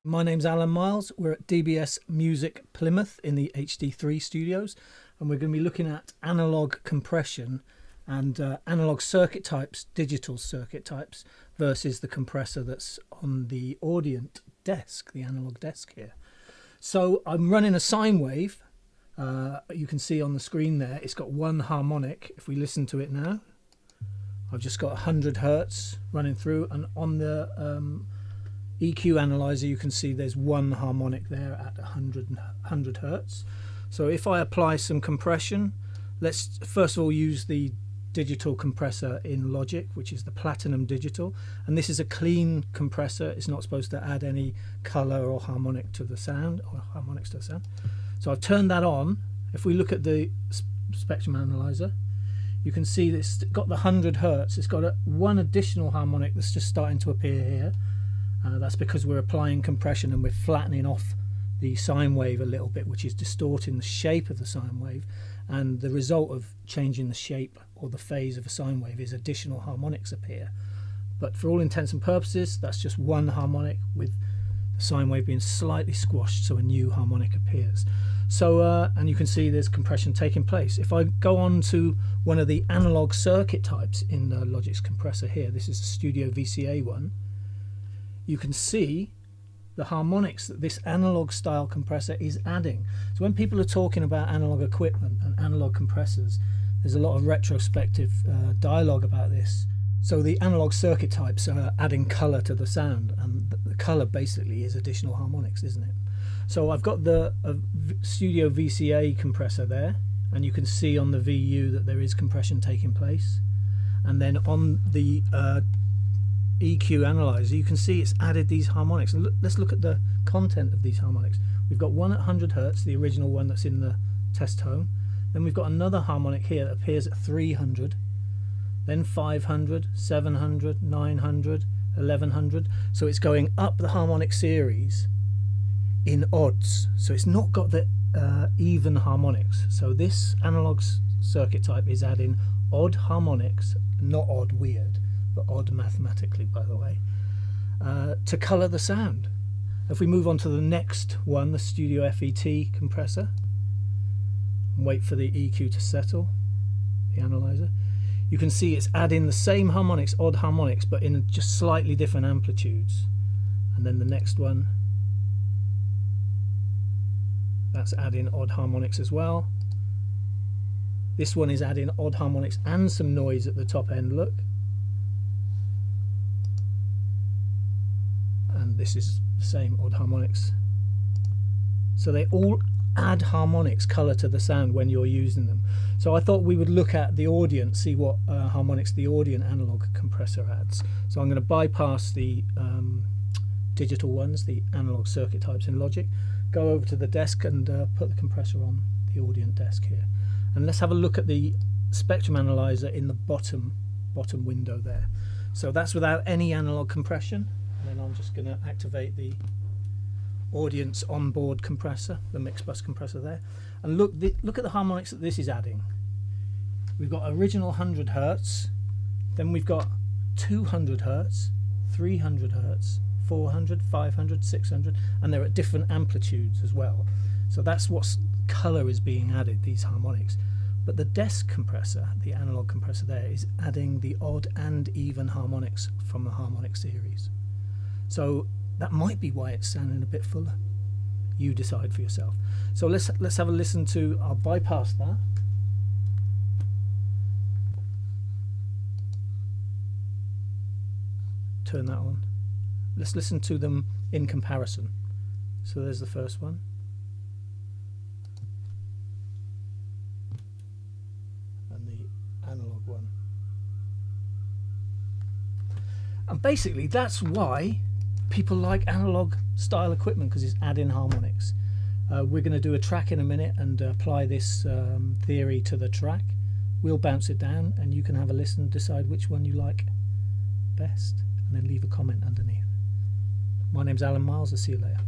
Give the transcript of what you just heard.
My name's Alan Miles. We're at DBS Music Plymouth in the HD3 studios, and we're going to be looking at analog compression and analog circuit types, digital circuit types, versus the compressor that's on the Audient desk, the analog desk here. So I'm running a sine wave. You can see on the screen there, it's got one harmonic. If we listen to it now, I've just got 100 hertz running through, and on the EQ analyzer you can see there's one harmonic there at 100 hertz. So if I apply some compression, let's first of all use the digital compressor in Logic, which is the Platinum Digital, and this is a clean compressor. It's not supposed to add any color or harmonic to the sound, or harmonics to the sound. So I've turned that on. If we look at the spectrum analyzer, you can see it's got the 100 hertz. It's got one additional harmonic that's just starting to appear here. That's because we're applying compression and we're flattening off the sine wave a little bit, which is distorting the shape of the sine wave, and the result of changing the shape or the phase of a sine wave is additional harmonics appear. But for all intents and purposes, that's just one harmonic with the sine wave being slightly squashed, so a new harmonic appears. So and you can see there's compression taking place. If I go on to one of the analog circuit types in Logic's compressor here, this is a Studio VCA one, you can see the harmonics that this analog style compressor is adding. So when people are talking about analog equipment and analog compressors, there's a lot of retrospective dialogue about this. So the analog circuit types are adding color to the sound, and the color basically is additional harmonics, isn't it? So I've got the Studio VCA compressor there, and you can see on the VU that there is compression taking place. And then on the EQ analyzer, you can see it's added these harmonics. And let's look at the content of these harmonics. We've got one at 100 hertz, the original one that's in the test tone. Then we've got another harmonic here that appears at 300, then 500, 700, 900, 1100. So it's going up the harmonic series in odds. So it's not got the even harmonics. So this analog circuit type is adding odd harmonics, not odd weird, but odd mathematically, by the way, to colour the sound. If we move on to the next one, the Studio FET compressor, and wait for the EQ to settle, the analyzer, you can see it's adding the same harmonics, odd harmonics, but in just slightly different amplitudes. And then the next one, that's adding odd harmonics as well. This one is adding odd harmonics and some noise at the top end, look. And this is the same odd harmonics. So they all add harmonics, color to the sound when you're using them. So I thought we would look at the Audient, see what harmonics the Audient analog compressor adds. So I'm going to bypass the digital ones, the analog circuit types in Logic, go over to the desk and put the compressor on the Audient desk here. And let's have a look at the spectrum analyzer in the bottom window there. So that's without any analog compression. And then I'm just going to activate the Audient's onboard compressor, the mix bus compressor there, and look at the harmonics that this is adding. We've got original 100 hertz, then we've got 200 hertz, 300 hertz, 400, 500, 600, and they're at different amplitudes as well. So that's what color is being added, these harmonics. But the desk compressor, the analog compressor there, is adding the odd and even harmonics from the harmonic series. So that might be why it's sounding a bit fuller. You decide for yourself. So let's have a listen to, I'll bypass that. Turn that on. Let's listen to them in comparison. So there's the first one. And the analog one. And basically that's why people like analog style equipment, because it's adding harmonics. We're going to do a track in a minute and apply this theory to the track. We'll bounce it down and you can have a listen and decide which one you like best, and then leave a comment underneath. My name's Alan Miles. I'll see you later.